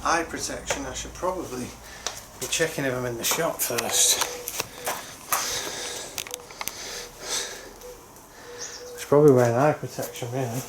Eye protection, I should probably be checking if I'm in the shop first. I should probably wear eye protection really.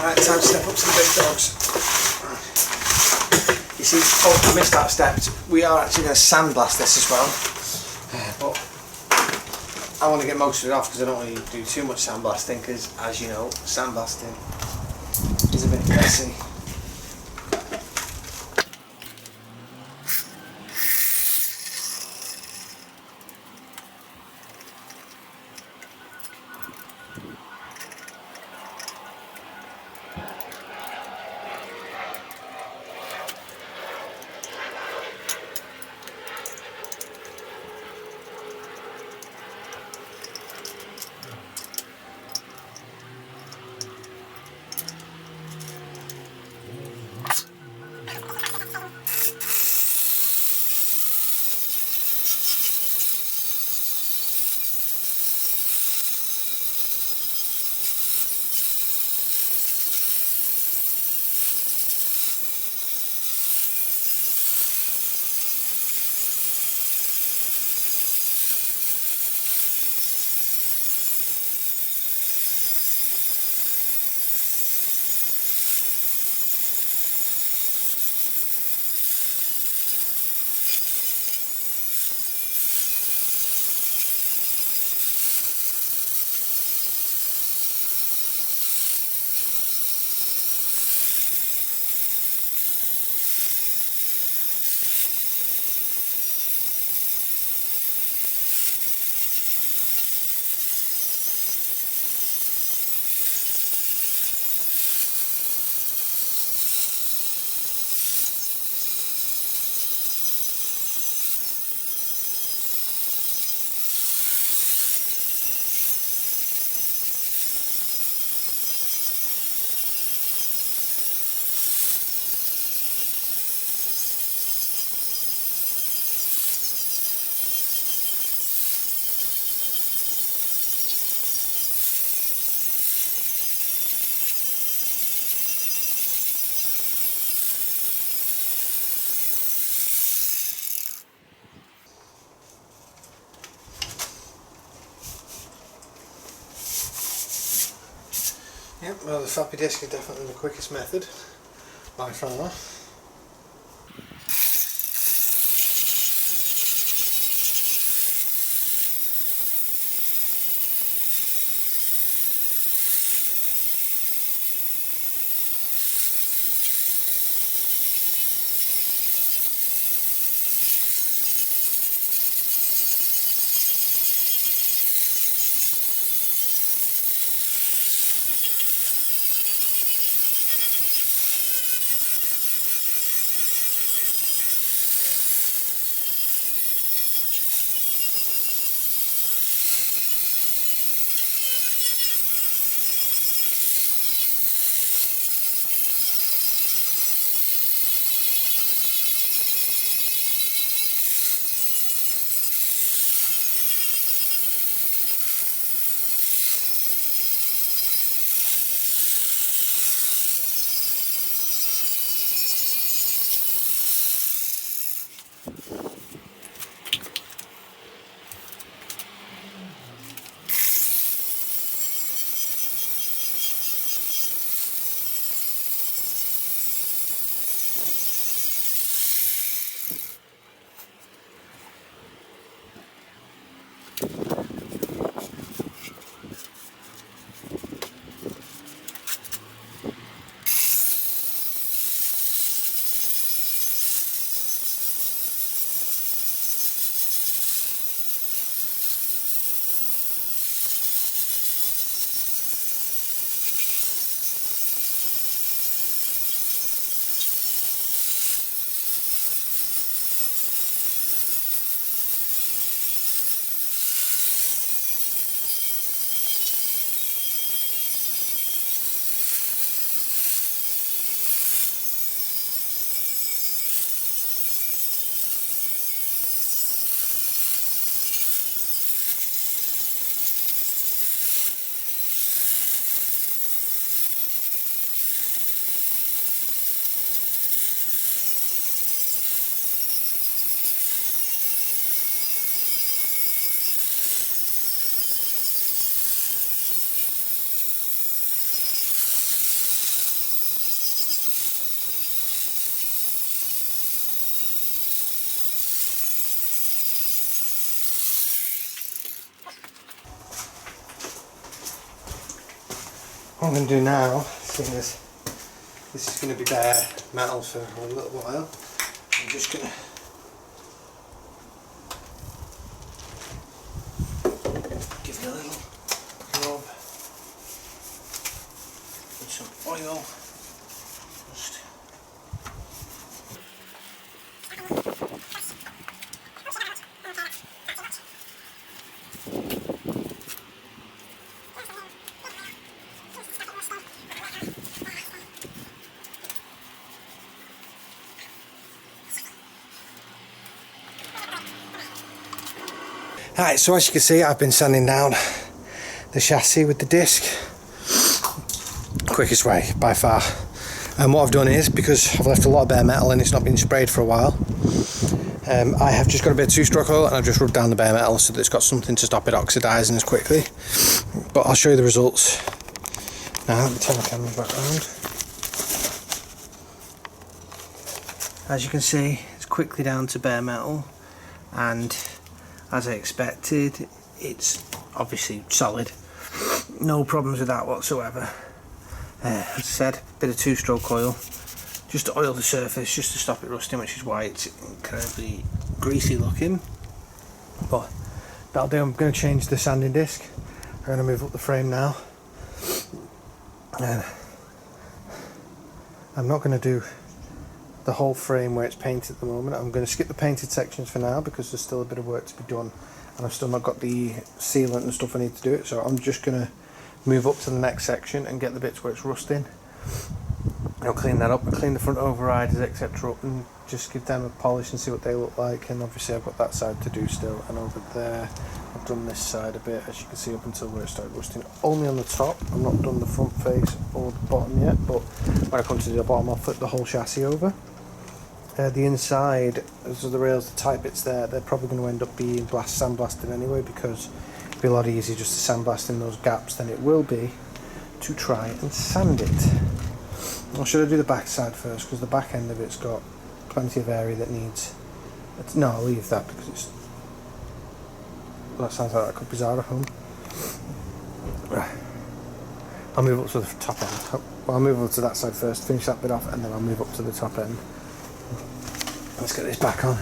Right, time to step up to the big dogs. You see, oh, I missed that step. We are actually going to sandblast this as well. But I want to get most of it off because I don't want to do too much sandblasting because, as you know, sandblasting is a bit messy. Yep, well the floppy disk is definitely the quickest method, by far. What I'm going to do now, seeing as this is going to be bare metal for a little while, I'm just going to give it a little rub with some oil. Just Alright, so as you can see, I've been sanding down the chassis with the disc. Quickest way by far. And what I've done is, because I've left a lot of bare metal and it's not been sprayed for a while, I have just got a bit of 2-stroke oil and I've just rubbed down the bare metal so that it's got something to stop it oxidising as quickly. But I'll show you the results. Now, let me turn the camera back around. As you can see, it's quickly down to bare metal, and as I expected, it's obviously solid. No problems with that whatsoever. As I said, bit of 2-stroke oil, just to oil the surface, just to stop it rusting, which is why it's incredibly greasy looking. But that'll do. I'm going to change the sanding disc. I'm going to move up the frame now. I'm not going to do the whole frame where it's painted at the moment. I'm going to skip the painted sections for now because there's still a bit of work to be done and I've still not got the sealant and stuff I need to do it, so I'm just going to move up to the next section and get the bits where it's rusting. I'll clean that up, I'll clean the front overriders etc up and just give them a polish and see what they look like. And obviously I've got that side to do still, and over there I've done this side a bit, as you can see, up until where it started rusting. Only on the top, I've not done the front face or the bottom yet, but when I come to the bottom I'll flip the whole chassis over. The inside, so the rails, the tight bits there, they're probably going to end up being sandblasted anyway, because it'll be a lot easier just to sandblast in those gaps than it will be to try and sand it. Or should I do the back side first, because the back end of it's got plenty of area that needs... No, I'll leave that because it's... That sounds like that could be Zara home. I'll move up to the top end. Well, I'll move up to that side first, finish that bit off, and then I'll move up to the top end. Let's get this back on.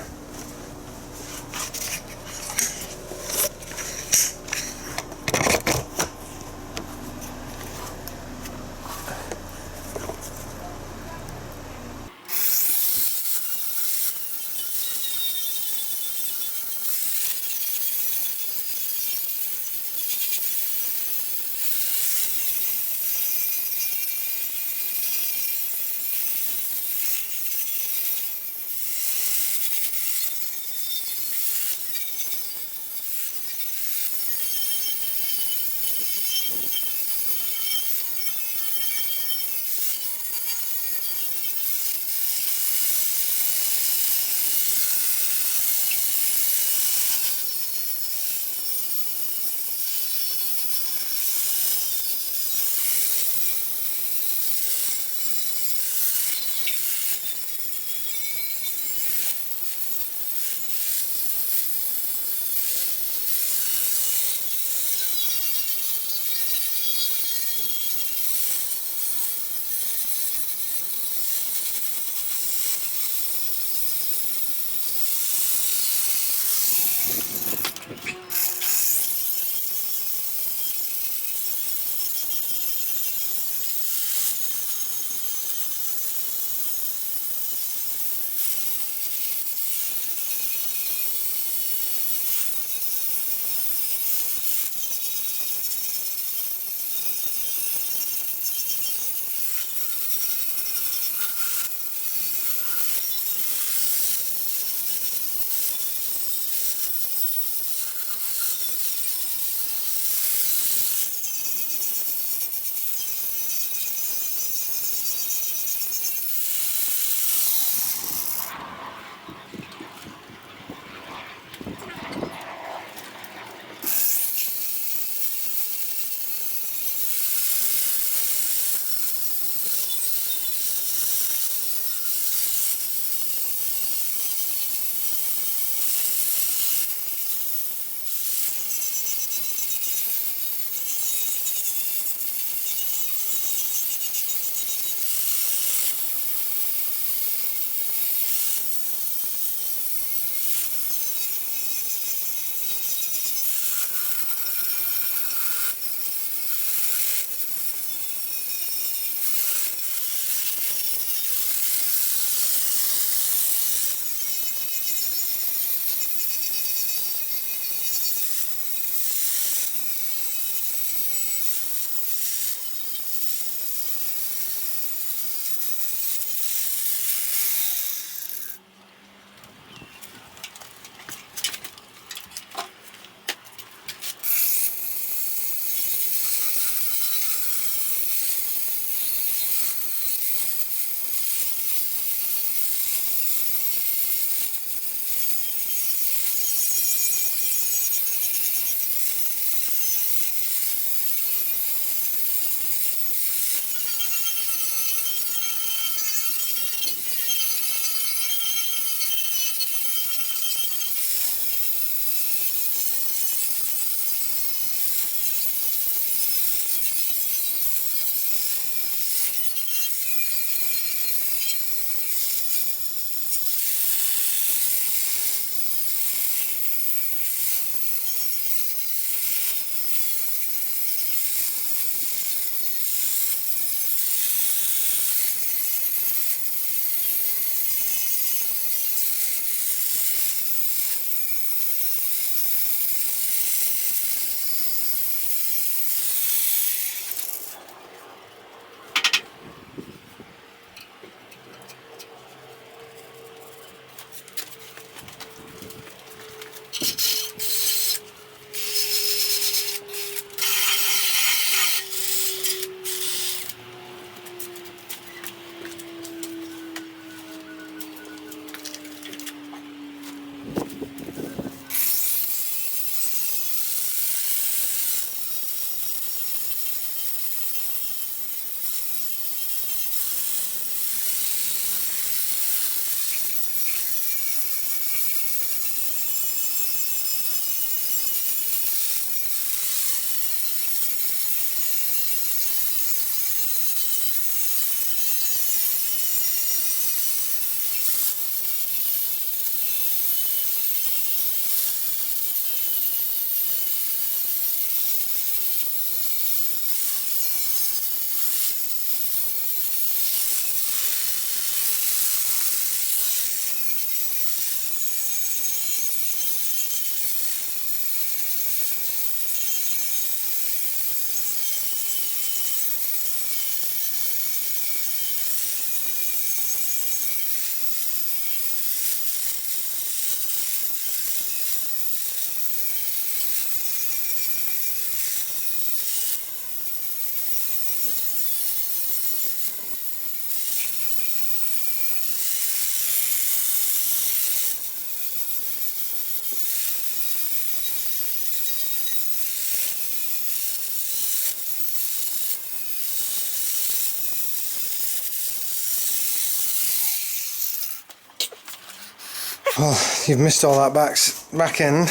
Well, you've missed all that back end,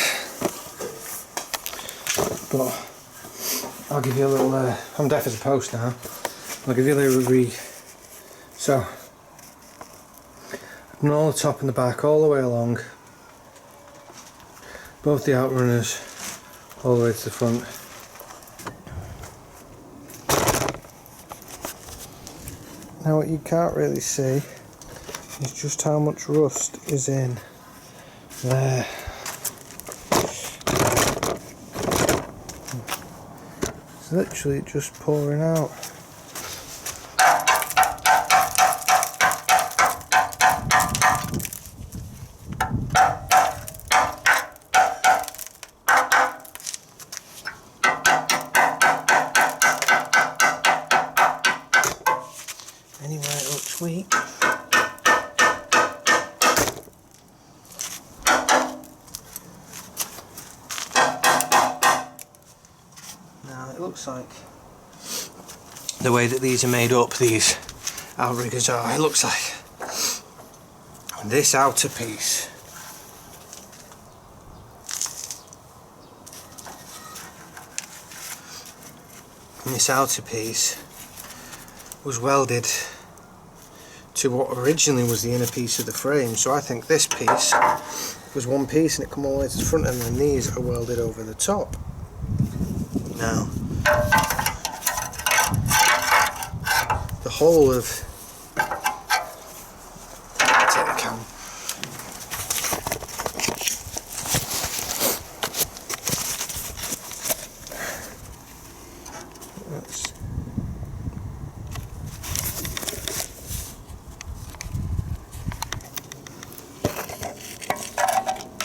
but I'll give you a little, I'm deaf as a post now, I'll give you a little so, I've done all the top and the back all the way along, both the outrunners all the way to the front. Now what you can't really see is just how much rust is in there. It's literally just pouring out. Anyway, it looks weak. Now it looks like the way that these are made up, these outriggers are, it looks like this outer piece was welded to what originally was the inner piece of the frame. So I think this piece was one piece and it come all the way to the front, and then these are welded over the top. Now the whole of take the camera.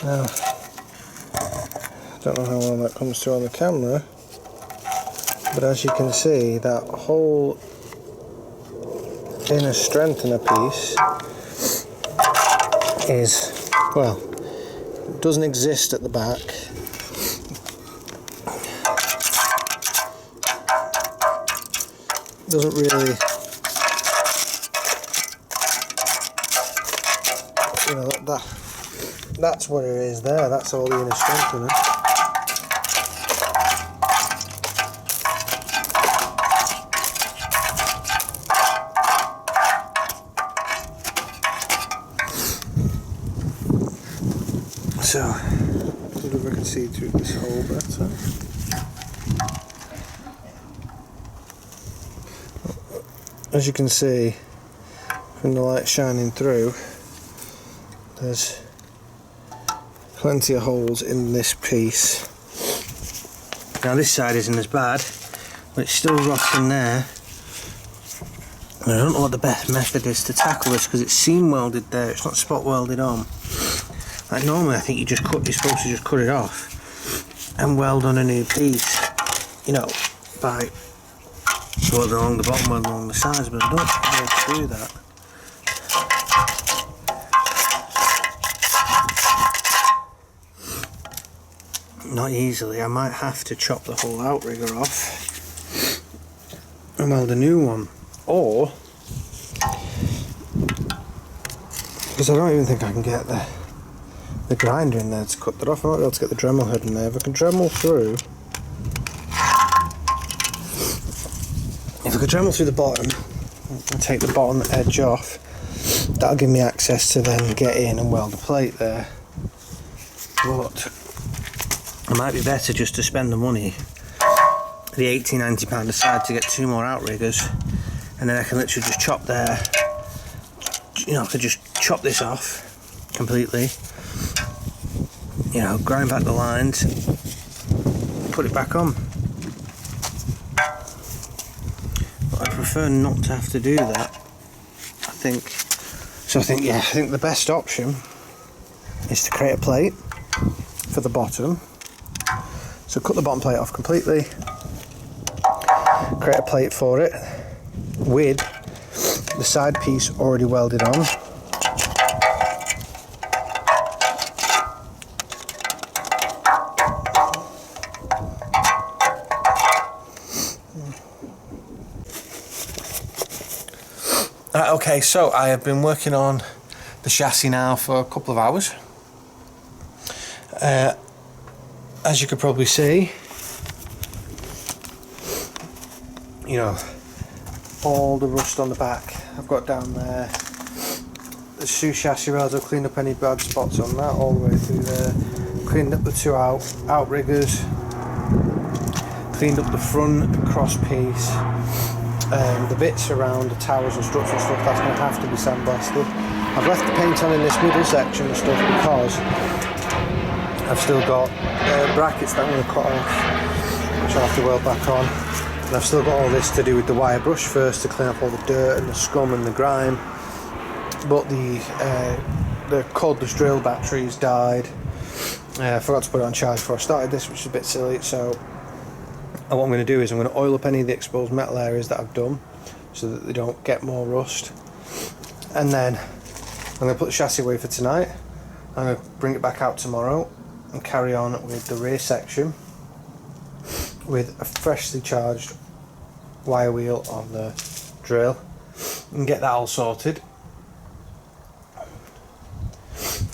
Now, I don't know how well that comes through on the camera, but as you can see, that whole inner strengthener piece is, well, doesn't exist at the back. Doesn't really, you know, that's what it is there. That's all the inner strengthener. So, I wonder if I can see through this hole better. As you can see, from the light shining through, there's plenty of holes in this piece. Now this side isn't as bad, but it's still rotting there. And I don't know what the best method is to tackle this, because it's seam welded there, it's not spot welded on. Like normally I think you're supposed to just cut it off and weld on a new piece, you know, by welding along the bottom, welding along the sides, but I don't think I'm able to do that. Not easily. I might have to chop the whole outrigger off and weld a new one, or, because I don't even think I can get the grinder in there to cut that off. I might be able to get the Dremel head in there. If I can Dremel through, the bottom and take the bottom edge off, that'll give me access to then get in and weld a plate there. But it might be better just to spend the money, the £80–90 aside, to get 2 more outriggers, and then I can literally just chop there, you know, I could just chop this off completely, you know, grind back the lines, put it back on. But I prefer not to have to do that, I think. So I think the best option is to create a plate for the bottom. So cut the bottom plate off completely, create a plate for it with the side piece already welded on. Okay, so I have been working on the chassis now for a couple of hours. As you could probably see, you know, all the rust on the back I've got down there. The two chassis rails, I've cleaned up any bad spots on that all the way through there. Cleaned up the two outriggers. Cleaned up the front cross piece. The bits around the towers and struts and stuff, that's going to have to be sandblasted. I've left the paint on in this middle section and stuff because I've still got brackets that I'm going to cut off, which I'll have to weld back on. And I've still got all this to do with the wire brush first to clean up all the dirt and the scum and the grime. But the cordless drill batteries died. I forgot to put it on charge before I started this, which is a bit silly. So what I'm going to do is I'm going to oil up any of the exposed metal areas that I've done so that they don't get more rust. And then I'm going to put the chassis away for tonight. I'm going to bring it back out tomorrow and carry on with the rear section with a freshly charged wire wheel on the drill and get that all sorted.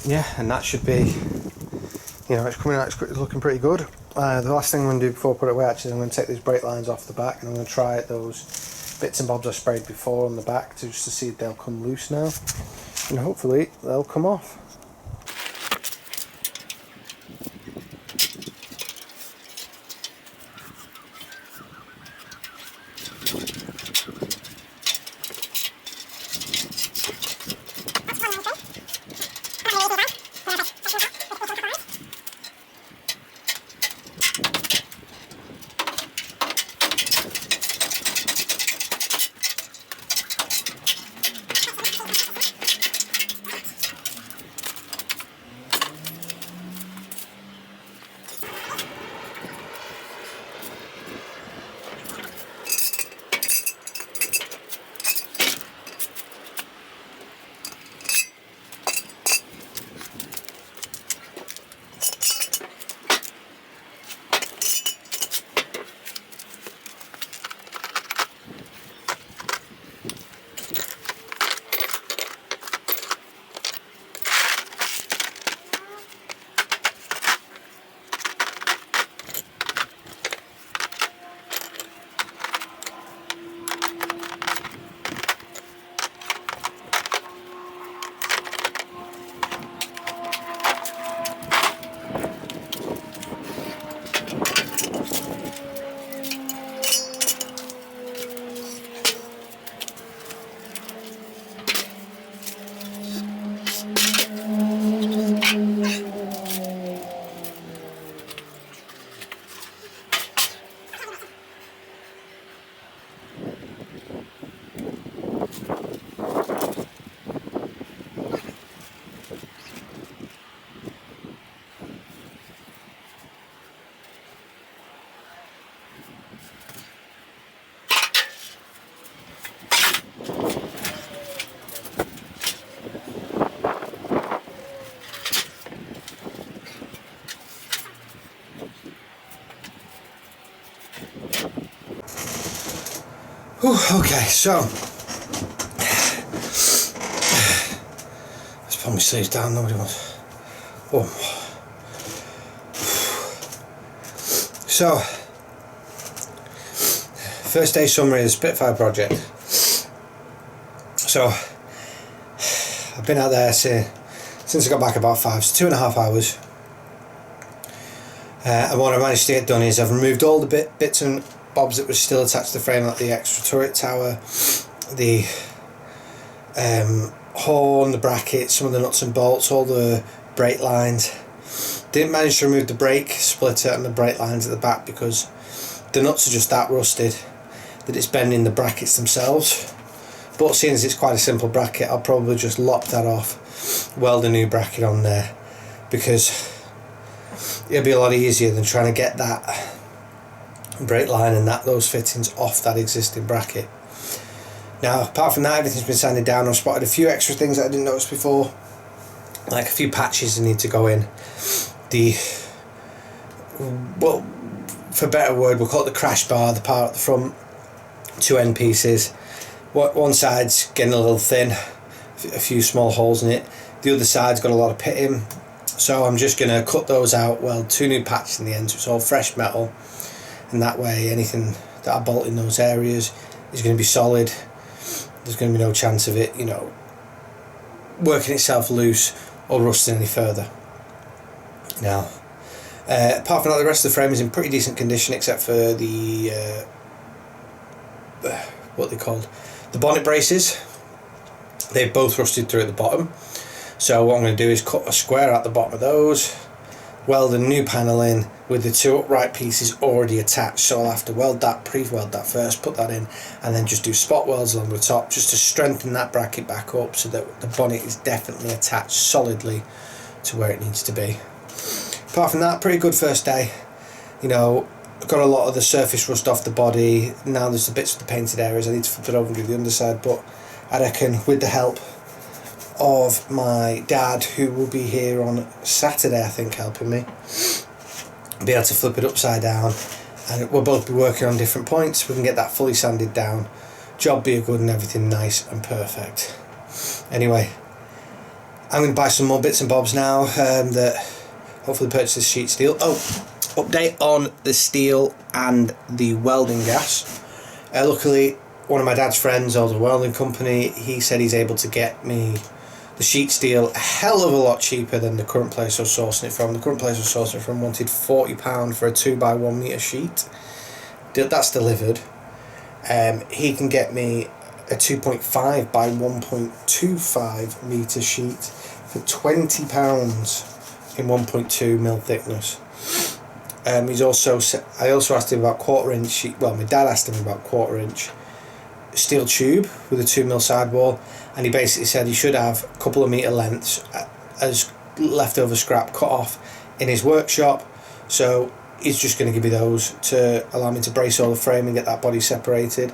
Yeah, and that should be, you know, it's coming out, it's looking pretty good. The last thing I'm going to do before I put it away actually is I'm going to take these brake lines off the back and I'm going to try those bits and bobs I sprayed before on the back just to see if they'll come loose now, and hopefully they'll come off. Whew, okay, so let's pull my sleeves down, nobody wants. Oh. So, first day summary of the Spitfire project. So, I've been out there since I got back about 2.5 hours. And what I managed to get done is I've removed all the bits and bobs that were still attached to the frame, like the extra turret tower, the horn, the brackets, some of the nuts and bolts, all the brake lines. Didn't manage to remove the brake splitter and the brake lines at the back because the nuts are just that rusted that it's bending the brackets themselves. But seeing as it's quite a simple bracket, I'll probably just lop that off, weld a new bracket on there, because it'll be a lot easier than trying to get that brake line and those fittings off that existing bracket. Now, apart from that, everything's been sanded down. I've spotted a few extra things that I didn't notice before, like a few patches that need to go in. Well, for a better word, we'll call it the crash bar, the part at the front, two end pieces. One side's getting a little thin, a few small holes in it. The other side's got a lot of pitting, So I'm just going to cut those out, weld 2 new patches in the end, so it's all fresh metal, and that way anything that I bolt in those areas is going to be solid. There's going to be no chance of it, you know, working itself loose or rusting any further. Now, apart from that, the rest of the frame is in pretty decent condition, except for the what they called, the bonnet braces. They've both rusted through at the bottom. So what I'm going to do is cut a square out the bottom of those, weld a new panel in with the 2 upright pieces already attached. So I'll have to weld that, pre-weld that first, put that in, and then just do spot welds along the top just to strengthen that bracket back up so that the bonnet is definitely attached solidly to where it needs to be. Apart from that, pretty good first day. You know, got a lot of the surface rust off the body. Now there's the bits of the painted areas. I need to flip it over and do the underside, but I reckon with the help of my dad, who will be here on Saturday, I think, helping me, be able to flip it upside down, and we'll both be working on different points. We can get that fully sanded down, job be good and everything nice and perfect. Anyway, I'm going to buy some more bits and bobs now, that hopefully purchase this sheet steel. Oh, update on the steel and the welding gas. Luckily, one of my dad's friends owns a welding company. He said he's able to get me the sheet steel a hell of a lot cheaper than the current place I was sourcing it from. The current place I was sourcing it from wanted £40 for a 2x1 metre sheet. That's delivered. He can get me a 2.5 by 1.25 metre sheet for £20 in 1.2 mil thickness. He's also, I also asked him about 1/4 inch sheet. Well, my dad asked him about 1/4 inch steel tube with a 2 mil sidewall, and he basically said he should have a couple of metre lengths as leftover scrap cut off in his workshop. So he's just going to give me those to allow me to brace all the frame and get that body separated.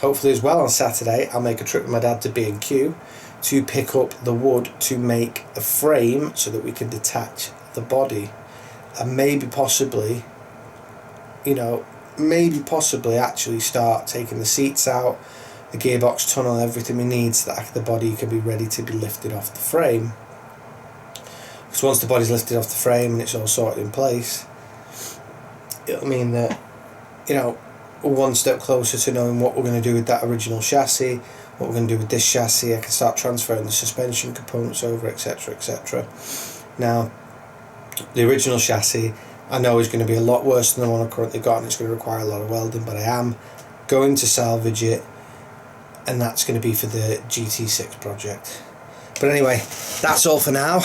Hopefully as well on Saturday I'll make a trip with my dad to B&Q to pick up the wood to make the frame so that we can detach the body, and maybe possibly, you know, actually start taking the seats out, the gearbox tunnel, everything we need so that the body can be ready to be lifted off the frame. Because once the body's lifted off the frame and it's all sorted in place, it'll mean that, you know, we're one step closer to knowing what we're going to do with that original chassis, what we're going to do with this chassis. I can start transferring the suspension components over, etc, etc. Now, the original chassis I know is going to be a lot worse than the one I've currently got, and it's going to require a lot of welding, but I am going to salvage it, and that's going to be for the GT6 project. But anyway, that's all for now.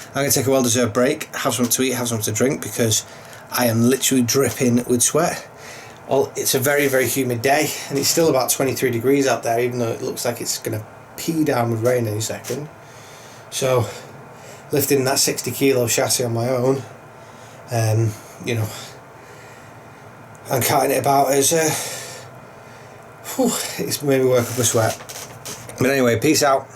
I'm going to take a well-deserved break, have something to eat, have something to drink, because I am literally dripping with sweat. Well, it's a very, very humid day, and it's still about 23 degrees out there, even though it looks like it's going to pee down with rain any second. So, lifting that 60 kilo chassis on my own, you know, and carting it about is it's made me work up a sweat. But anyway, peace out.